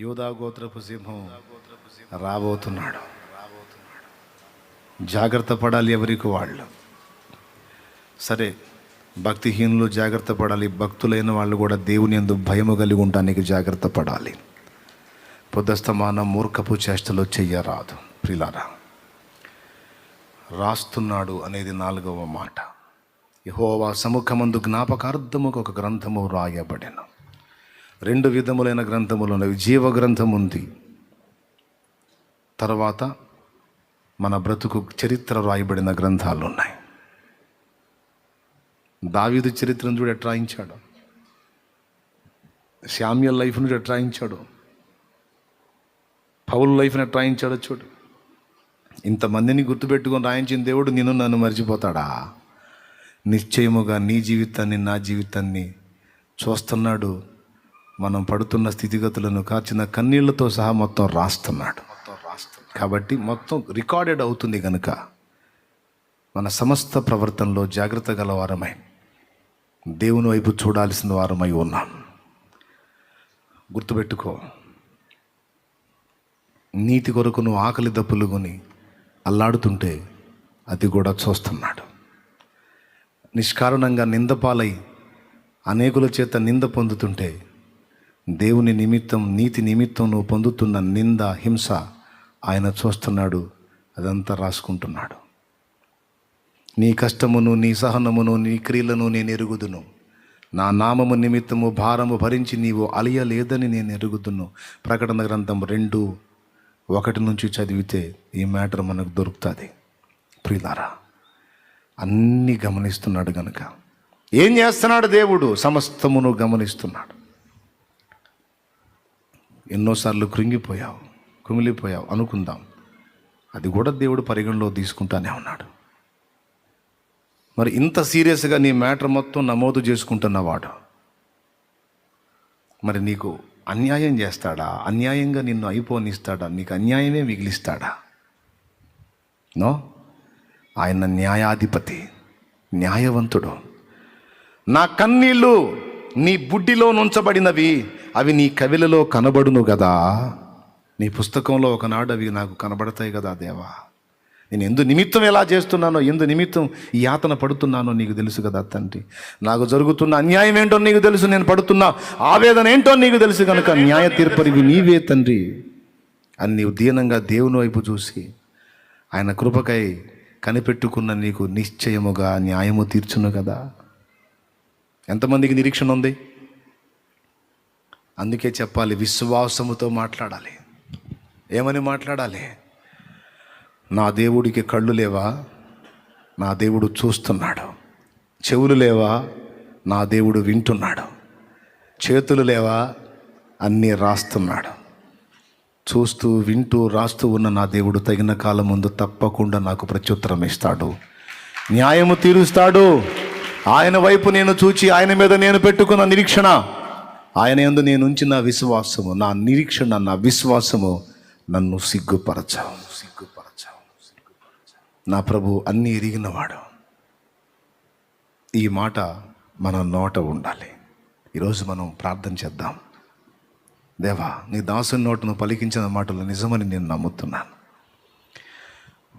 యూదా గోత్రపు సింహం రాబోతున్నాడు. జాగ్రత్త పడాలి ఎవరికి వాళ్ళు. సరే, భక్తిహీనులు జాగ్రత్త పడాలి, భక్తులైన వాళ్ళు కూడా దేవుని యందు భయము కలిగి ఉండడానికి జాగ్రత్త పడాలి. పొద్దస్తమానం మూర్ఖపు చేష్టలో చెయ్యరాదు. ప్రిలారా, రాస్తున్నాడు అనేది 4వ మాట. యెహోవా సముఖమందు జ్ఞాపకార్థముకు ఒక గ్రంథము రాయబడెను. 2 విధములైన గ్రంథములు ఉన్నవి. జీవ గ్రంథం ఉంది, తర్వాత మన బ్రతుకు చరిత్ర రాయబడిన గ్రంథాలు ఉన్నాయి. దావీదు చరిత్రను చూడు ఎట్లా రాయించాడు, శామ్యూయల్ లైఫ్ను చూడు ఎట్లా రాయించాడు, పౌలు లైఫ్ని ఎట్లా రాయించాడో చూడు. ఇంతమందిని గుర్తుపెట్టుకొని రాయించిన దేవుడు నిన్ను నన్ను మర్చిపోతాడా? నిశ్చయముగా నీ జీవితాన్ని నా జీవితాన్ని చూస్తున్నాడు. మనం పడుతున్న స్థితిగతులను కార్చిన కన్నీళ్లతో సహా మొత్తం రాస్తున్నాడు. కాబట్టి మొత్తం రికార్డెడ్ అవుతుంది. కనుక మన సమస్త ప్రవర్తనలో జాగ్రత్త గలవారమై దేవుని వైపు చూడాల్సిన వారమై ఉన్నాం. గుర్తుపెట్టుకో, నీతి కొరకు నువ్వు ఆకలి దప్పులుకొని అల్లాడుతుంటే అది కూడా చూస్తున్నాడు. నిష్కారణంగా నిందపాలై అనేకుల చేత నింద పొందుతుంటే దేవుని నిమిత్తం, నీతి నిమిత్తం నువ్వు పొందుతున్న నింద, హింస ఆయన చూస్తున్నాడు. అదంతా రాసుకుంటున్నాడు. నీ కష్టమును, నీ సహనమును, నీ క్రియలను నేను ఎరుగుదును. నా నామము నిమిత్తము భారము భరించి నీవు అలియలేదని నేను ఎరుగుదును. ప్రకటన గ్రంథం 2:1 చదివితే ఈ మ్యాటర్ మనకు దొరుకుతుంది. ప్రియులారా, అన్నీ గమనిస్తున్నాడు. కనుక ఏం చేస్తున్నాడు దేవుడు? సమస్తమును గమనిస్తున్నాడు. ఎన్నోసార్లు కృంగిపోయావు, కుమిలిపోయావు అనుకుందాం, అది కూడా దేవుడు పరిగణలో తీసుకుంటానే ఉన్నాడు. మరి ఇంత సీరియస్గా నీ మ్యాటర్ మొత్తం నమోదు చేసుకుంటున్నవాడు మరి నీకు అన్యాయం చేస్తాడా? అన్యాయంగా నిన్ను అయిపోనిస్తాడా? నీకు అన్యాయమే మిగిలిస్తాడా? నో, ఆయన న్యాయాధిపతి, న్యాయవంతుడు. నా కన్నీళ్ళు నీ బుడ్డిలో నుంచబడినవి, అవి నీ కవిలలో కనబడును కదా. నీ పుస్తకంలో ఒకనాడు అవి నాకు కనబడతాయి కదా దేవా. నేను ఎందు నిమిత్తం ఎలా చేస్తున్నానో, ఎందు నిమిత్తం ఈ యాతన పడుతున్నానో నీకు తెలుసు కదా తండ్రి. నాకు జరుగుతున్న అన్యాయం ఏంటో నీకు తెలుసు, నేను పడుతున్న ఆవేదన ఏంటో నీకు తెలుసు. కనుక న్యాయ తీర్పరివి నీవే తండ్రి అని నీవు దీనంగా దేవుని వైపు చూసి ఆయన కృపకై కనిపెట్టుకున్న నీకు నిశ్చయముగా న్యాయము తీర్చును కదా. ఎంతమందికి నిరీక్షణ ఉంది? అందుకే చెప్పాలి, విశ్వాసముతో మాట్లాడాలి. ఏమని మాట్లాడాలి? నా దేవుడికి కళ్ళు లేవా? నా దేవుడు చూస్తున్నాడు. చెవులు లేవా? నా దేవుడు వింటున్నాడు. చేతులు లేవా? అన్నీ రాస్తున్నాడు. చూస్తూ, వింటూ, రాస్తూ ఉన్న నా దేవుడు తగిన కాలం ముందు తప్పకుండా నాకు ప్రత్యుత్తరం ఇస్తాడు, న్యాయము తీరుస్తాడు. ఆయన వైపు నేను చూచి, ఆయన మీద నేను పెట్టుకున్న నిరీక్షణ, ఆయన యందు నేను ఉంచిన విశ్వాసము, నా నిరీక్షణ, నా విశ్వాసము నన్ను సిగ్గుపరచావు. నా ప్రభు అన్నీ ఎరిగినవాడు. ఈ మాట మన నోట ఉండాలి. ఈరోజు మనం ప్రార్థన చేద్దాం. దేవా, నీ దాసుని నోటను పలికించిన మాటలు నిజమని నేను నమ్ముతున్నాను.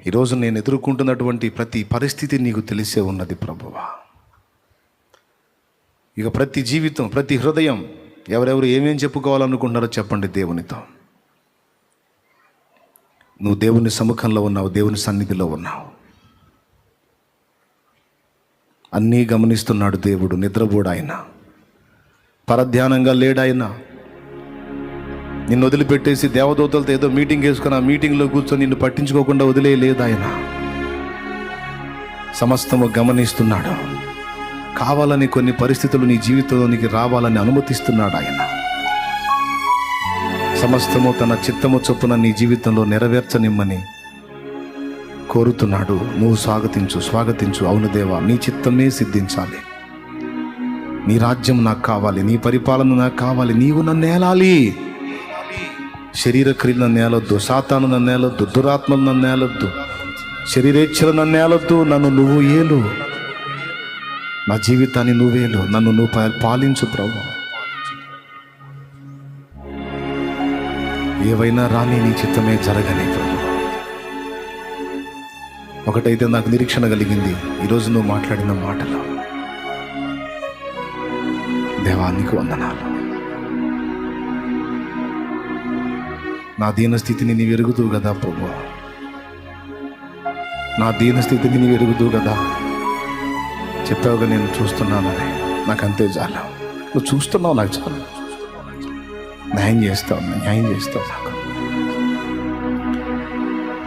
ఈరోజు నేను ఎదుర్కొంటున్నటువంటి ప్రతి పరిస్థితి నీకు తెలిసే ఉన్నది ప్రభువా. ఇక ప్రతి జీవితం, ప్రతి హృదయం, ఎవరెవరు ఏమేం చెప్పుకోవాలనుకుంటున్నారో చెప్పండి దేవునితో. నువ్వు దేవుని సముఖంలో ఉన్నావు, దేవుని సన్నిధిలో ఉన్నావు. అన్నీ గమనిస్తున్నాడు దేవుడు. నిద్రపోడు ఆయన, పరధ్యానంగా లేడాయన. నిన్ను వదిలిపెట్టేసి దేవదూతలతో ఏదో మీటింగ్ వేసుకుని ఆ మీటింగ్లో కూర్చొని నిన్ను పట్టించుకోకుండా వదిలేయలేదు ఆయన. సమస్తము గమనిస్తున్నాడు. కావాలని కొన్ని పరిస్థితులు నీ జీవితంలోనికి రావాలని అనుమతిస్తున్నాడు ఆయన. సమస్తము తన చిత్తము చొప్పున నీ జీవితంలో నెరవేర్చనిమ్మని కోరుతున్నాడు. నువ్వు స్వాగతించు. అవును దేవా, నీ చిత్తమే సిద్ధించాలి. నీ రాజ్యం నాకు కావాలి, నీ పరిపాలన నాకు కావాలి. నీవు నన్ను ఏలాలి. శరీర క్రియలు నన్ను ఏలొద్దు, సాతాను నన్ను ఏలొద్దు, దురాత్మలు నన్ను ఏలొద్దు, శరీరేచ్ఛలు నన్ను ఏలొద్దు. నన్ను నువ్వు ఏలు, నా జీవితాన్ని నువ్వేలు, నన్ను నువ్వు పాలించు ప్రభు. ఏవైనా రాని నీ చిత్తమే జరగని ప్రభు. ఒకటైతే నాకు నిరీక్షణ కలిగింది, ఈరోజు నువ్వు మాట్లాడిన మాటలు. దేవానికి వందనాలు. నా దీన స్థితిని నీవు ఎరుగుతూ కదా ప్రభు, నా దీన స్థితిని నీవు ఎరుగుతూ కదా. చెప్పావుగా నేను చూస్తున్నానని, నాకు అంతే చాలు. నువ్వు చూస్తున్నావు, నాకు చాలు. న్యాయం చేస్తావు నాకు.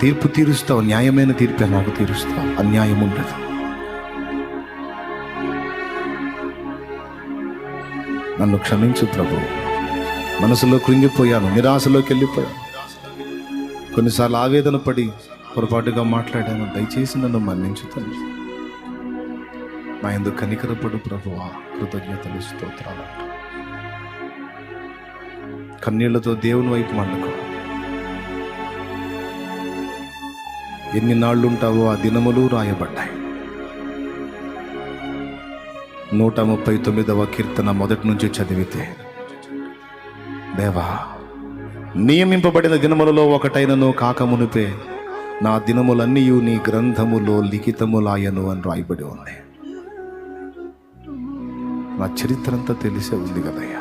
తీర్పు తీరుస్తావు, న్యాయమైన తీర్పే నాకు తీరుస్తావు. అన్యాయం ఉండదు. నన్ను క్షమించు ప్రభు. మనసులో కృంగిపోయాను, నిరాశలోకి వెళ్ళిపోయాను. కొన్నిసార్లు ఆవేదన పడి పొరపాటుగా మాట్లాడాను. దయచేసి నన్ను మన్నించు తండ్రి. నా యందు కనికరపడు ప్రభువా. కృతజ్ఞతలు, స్తోత్రాలు. కన్నీళ్లతో దేవుని వైపు మళ్ళుకో. ఎన్ని నాళ్ళుంటావో ఆ దినములు రాయబడ్డాయి. 139వ కీర్తన మొదటి నుంచి చదివితే, దేవా, నియమింపబడిన దినములలో ఒకటైనను కాకమునిపే నా దినములన్నీ నీ గ్రంథములో లిఖితములాయను అని రాయబడి ఉంది. నా చరిత్ర అంతా తెలిసే ఉంది కదయ్యా.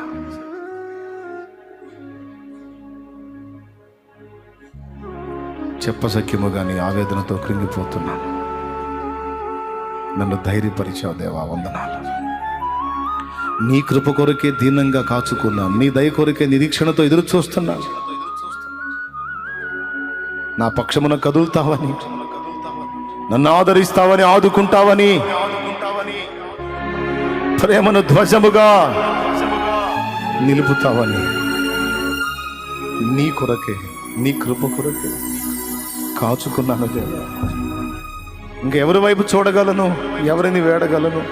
చెప్పసఖ్యము కానీ ఆవేదనతో కృంగిపోతున్నాను. నన్ను ధైర్యపరిచావు దేవా, వందనాలు. నీ కృప కొరకే దీనంగా కాచుకున్నాను. నీ దయ కొరకే నిరీక్షణతో ఎదురు చూస్తున్నాను. నా పక్షమున కదులుతావని, నన్ను ఆదరిస్తావని, ఆదుకుంటావని, ప్రేమను ధ్వజముగా నిలుపుతావని, నీ కొరకే, నీ కృప కొరకే కాచుకున్నాను దేవా. ఇంకెవరి వైపు చూడగలను? ఎవరిని వేడగలను?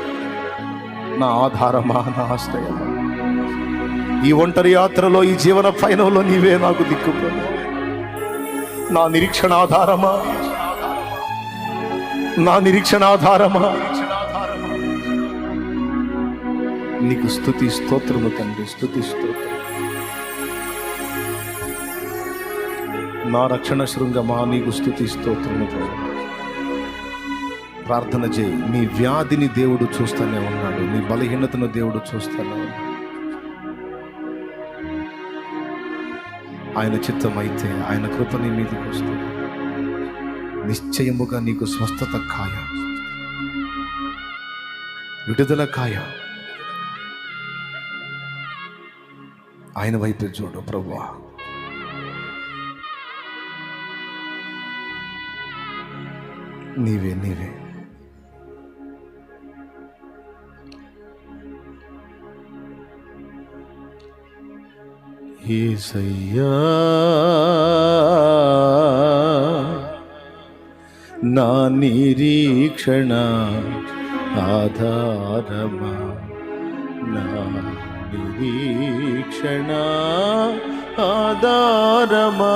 నా ఆధారమా, నా ఆశ్రయమా. ఈ ఒంటరి యాత్రలో, ఈ జీవన పయనంలో నీవే నాకు దిక్కుపోను. నా నిరీక్షణ ఆధారమా, నా నిరీక్షణ ఆధారమా. నీకు స్తుతి స్తోత్రము తండ్రి, స్తుతి స్తోత్రం. నా రక్షణ శృంగమా, నీకు స్తుతి స్తోత్రము. ప్రార్థన చేయి. నీ వ్యాధిని దేవుడు చూస్తూనే ఉన్నాడు. నీ బలహీనతను దేవుడు చూస్తూనే ఉన్నాడు. ఆయన చిత్తం అయితే ఆయన కృప నీ మీదకి వస్తుంది. నిశ్చయముగా నీకు స్వస్థత ఖాయం, విడుదల ఖాయం. ఆయన వైపు చూడు ప్రభువా. నీవే, నీవే. యేసయ్యా, నా నిరీక్షణ ఆధారమా, నా నిరీక్షణ ఆధారమా.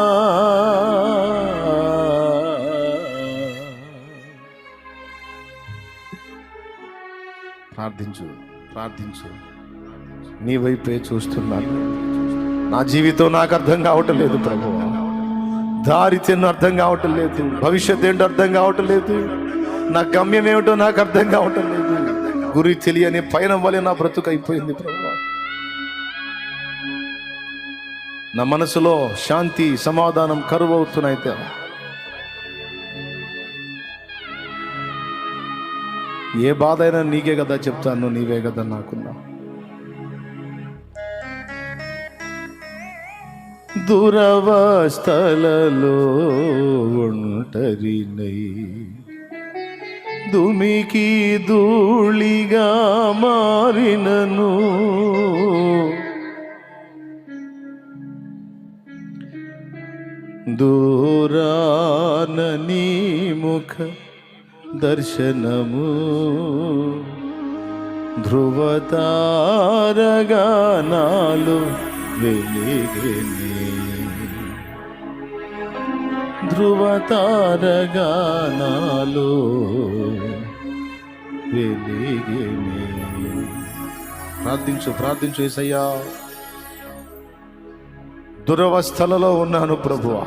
ప్రార్థించు, ప్రార్థించు. నీ వైపే చూస్తున్నాను. నా జీవితం నాకు అర్థం కావటం లేదు ప్రభు. దారి తెన్ను అర్థం కావటం లేదు. భవిష్యత్ ఏంటో అర్థం కావటం లేదు. నా గమ్యం ఏమిటో నాకు అర్థం కావటం లేదు. గురి తెలియని పయనం వల్ల నా బ్రతుకు అయిపోయింది ప్రభు. నా మనసులో శాంతి, సమాధానం కరువవుతున్నాయి దేవా. ఏ బాధ అయినా నీకే కదా చెప్తాను, నీవే కదా నాకున్నా. దురవస్థలలో ఒంటరినై దుమికి ధూళిగా మారినను, దూరాన నీ ముఖ దర్శనము, ధ్రువతారగా నాలో వెలిగెనే, ధ్రువతారగా నాలో వెలిగెనే. ప్రార్థించు, ప్రార్థించు యేసయ్యా. దురవస్థలలో ఉన్నాను ప్రభువా,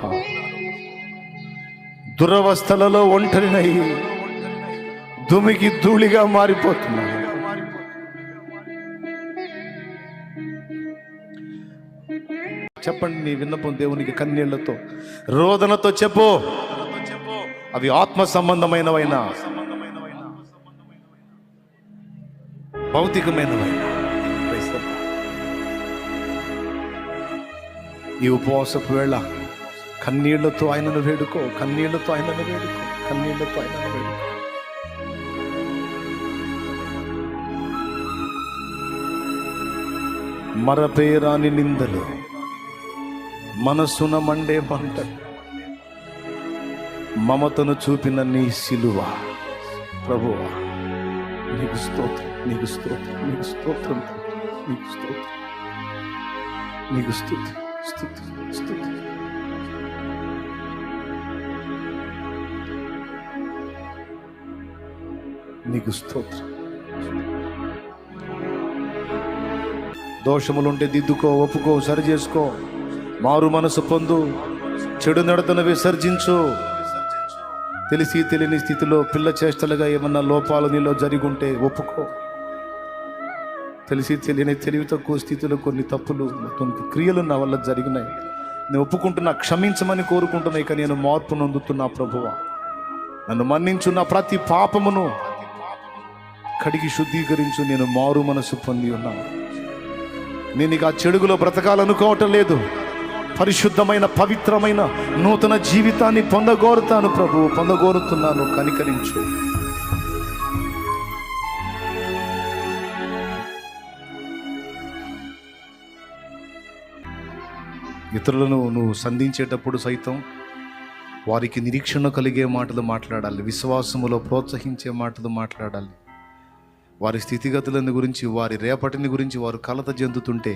దురవస్థలలో ఒంటరినై దుమికి ధూళిగా మారిపోతున్నాను. చెప్పండి నీ విన్నపం దేవునికి కన్నీళ్లతో, రోదనతో చెప్పు. అవి ఆత్మ సంబంధమైనవైనా భౌతికమైనవైనా ఈ ఉపవాసపు వేళ కన్నీళ్లతో ఆయనను వేడుకో, కన్నీళ్లతో ఆయనను వేడుకో, కన్నీళ్లతో ఆయనను వేడుకో. మరపేరాని నిందలు, మనసున మండే మంటలు, మమతను చూపిన నీ సిలువ ప్రభువా, నీకు స్తోత్రం, నీకు స్తోత్రం, నీకు స్తోత్రం, నీకు స్తోత్రం, నీకు స్తుతి, స్తుతి, స్తుతి. నీకు స్తోత్రం. దోషములుంటే దిద్దుకో, ఒప్పుకో, సరి చేసుకో, మారు మనసు పొందు, చెడు నడతను విసర్జించు. తెలిసి తెలియని స్థితిలో పిల్ల చేష్టలుగా ఏమన్నా లోపాలు నీలో జరిగుంటే ఒప్పుకో. తెలిసి తెలియని తెలివి తక్కువ స్థితిలో కొన్ని తప్పులు, కొన్ని క్రియలు నా వల్ల జరిగినాయి, నేను ఒప్పుకుంటున్నా, క్షమించమని కోరుకుంటున్నా. ఇక నేను మార్పు నొందుతున్నా ప్రభువా, నన్ను మన్నించు, నా ప్రతి పాపమును కడిగి శుద్ధీకరించు. నేను మారు మనసు పొంది ఉన్నాను. నేను ఇక ఆ చెడుగులో బ్రతకాలనుకోవటం లేదు. పరిశుద్ధమైన పవిత్రమైన నూతన జీవితాన్ని పొందగోరుతాను ప్రభు, పొందగోరుతున్నాను. కనికరించు. ఇతరులను నువ్వు సంధించేటప్పుడు సైతం వారికి నిరీక్షణ కలిగే మాటలు మాట్లాడాలి, విశ్వాసములో ప్రోత్సహించే మాటలు మాట్లాడాలి. వారి స్థితిగతులను గురించి, వారి రేపటిని గురించి వారు కలత చెందుతుంటే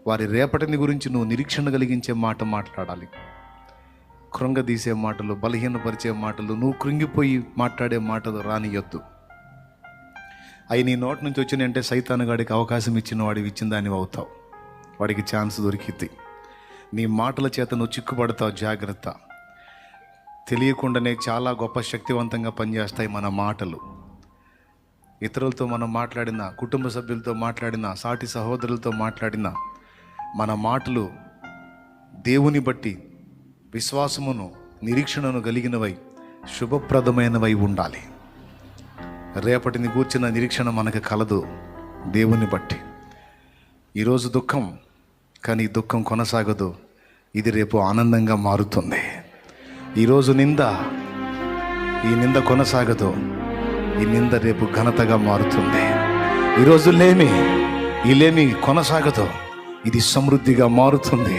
వారి రేపటిని గురించి నువ్వు నిరీక్షణ కలిగించే మాట మాట్లాడాలి. కృంగదీసే మాటలు, బలహీనపరిచే మాటలు, నువ్వు కృంగిపోయి మాట్లాడే మాటలు రానియొద్దు. అవి నీ నోటి నుంచి వచ్చినాయంటే సైతానుగాడికి అవకాశం ఇచ్చిన వాడికి ఇచ్చిన దాన్ని అవుతావు. వాడికి ఛాన్స్ దొరికిద్ది. నీ మాటల చేత నువ్వు చిక్కుపడతావు. జాగ్రత్త. తెలియకుండానే చాలా గొప్ప శక్తివంతంగా పనిచేస్తాయి మన మాటలు. ఇతరులతో మనం మాట్లాడినా, కుటుంబ సభ్యులతో మాట్లాడినా, సాటి సహోదరులతో మాట్లాడినా మన మాటలు దేవుని బట్టి విశ్వాసమును, నిరీక్షణను కలిగినవై శుభప్రదమైనవై ఉండాలి. రేపటిని గూర్చిన నిరీక్షణ మనకు కలదు దేవుని బట్టి. ఈరోజు దుఃఖం, కానీ దుఃఖం కొనసాగదు. ఇది రేపు ఆనందంగా మారుతుంది. ఈరోజు నింద, ఈ నింద కొనసాగదు. ఈ నింద రేపు ఘనతగా మారుతుంది. ఈరోజు లేమి, ఈ లేమి కొనసాగదు. ఇది సమృద్ధిగా మారుతుంది.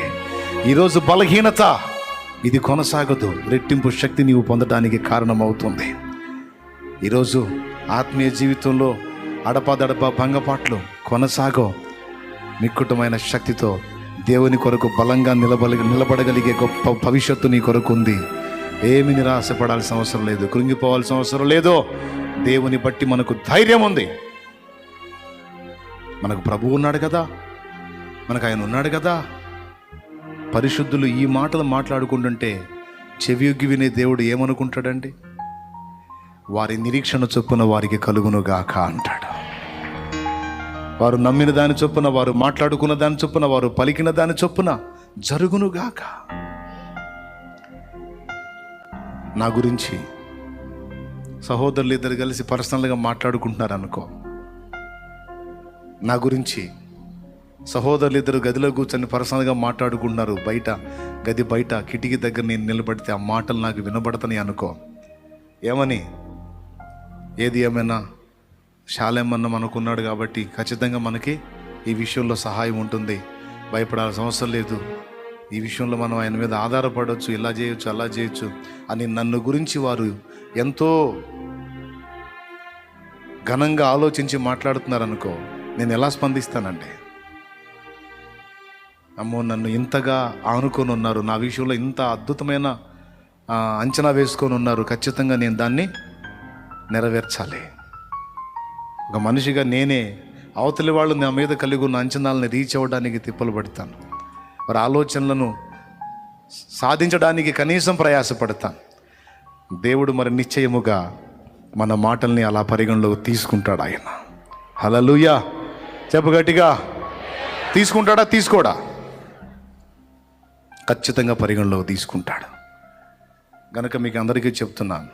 ఈరోజు బలహీనత, ఇది కొనసాగదు. రెట్టింపు శక్తి నీవు పొందడానికి కారణమవుతుంది. ఈరోజు ఆత్మీయ జీవితంలో అడపాదడపా భంగపాట్లు కొనసాగో. మిక్కుటమైన శక్తితో దేవుని కొరకు బలంగా నిలబడగలిగే గొప్ప భవిష్యత్తు నీ కొరకు ఉంది. ఏమి నిరాశపడాల్సిన అవసరం లేదు, కృంగిపోవాల్సిన అవసరం లేదు. దేవుని బట్టి మనకు ధైర్యం ఉంది. మనకు ప్రభువు ఉన్నాడు కదా, మనకు ఆయన ఉన్నాడు కదా. పరిశుద్ధులు ఈ మాటలు మాట్లాడుకుంటుంటే చెవియొగ్గి వినే దేవుడు ఏమనుకుంటాడండి? వారి నిరీక్షణ చొప్పున వారికి కలుగునుగాక అంటాడు. వారు నమ్మిన దాని చొప్పున, వారు మాట్లాడుకున్న దాని చొప్పున, వారు పలికిన దాని చొప్పున జరుగునుగాక. నా గురించి సహోదరులు ఇద్దరు కలిసి పర్సనల్గా మాట్లాడుకుంటున్నారు అనుకో. నా గురించి సహోదరులు ఇద్దరు గదిలో కూర్చొని పర్సనల్గా మాట్లాడుకుంటున్నారు. బయట గది బయట కిటికీ దగ్గర నేను నిలబడితే ఆ మాటలు నాకు వినబడతాయి అనుకో. ఏమని? ఏది ఏమైనా శాలేమన్నా మనకున్నాడు కాబట్టి ఖచ్చితంగా మనకి ఈ విషయంలో సహాయం ఉంటుంది, భయపడాల్సిన అవసరం లేదు, ఈ విషయంలో మనం ఆయన మీద ఆధారపడవచ్చు, ఇలా చేయొచ్చు, అలా చేయొచ్చు అని నన్ను గురించి వారు ఎంతో ఘనంగా ఆలోచించి మాట్లాడుతున్నారనుకో. నేను ఎలా స్పందిస్తానండి? అమ్మో, నన్ను ఇంతగా ఆనుకొని ఉన్నారు, నా విషయంలో ఇంత అద్భుతమైన అంచనా వేసుకొని ఉన్నారు, ఖచ్చితంగా నేను దాన్ని నెరవేర్చాలి. ఒక మనిషిగా నేనే అవతలి వాళ్ళు నా మీద కలిగి ఉన్న అంచనాలని రీచ్ అవ్వడానికి తిప్పలు పడతాను. వారి ఆలోచనలను సాధించడానికి కనీసం ప్రయాసపడతాం. దేవుడు మరి నిశ్చయముగా మన మాటల్ని అలా పరిగణలోకి తీసుకుంటాడు ఆయన. హల్లెలూయా. చెప్పు గట్టిగా. తీసుకుంటాడా? తీసుకోడా? ఖచ్చితంగా పరిగణలోకి తీసుకుంటాడు. గనక మీకు అందరికీ చెప్తున్నాను,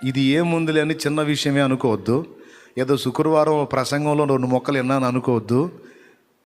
ఇది ఏముందిలే అని చిన్న విషయమే అనుకోవద్దు. ఏదో శుక్రవారం ప్రసంగంలో 2 మొక్కలు విన్నాను అనుకోవద్దు.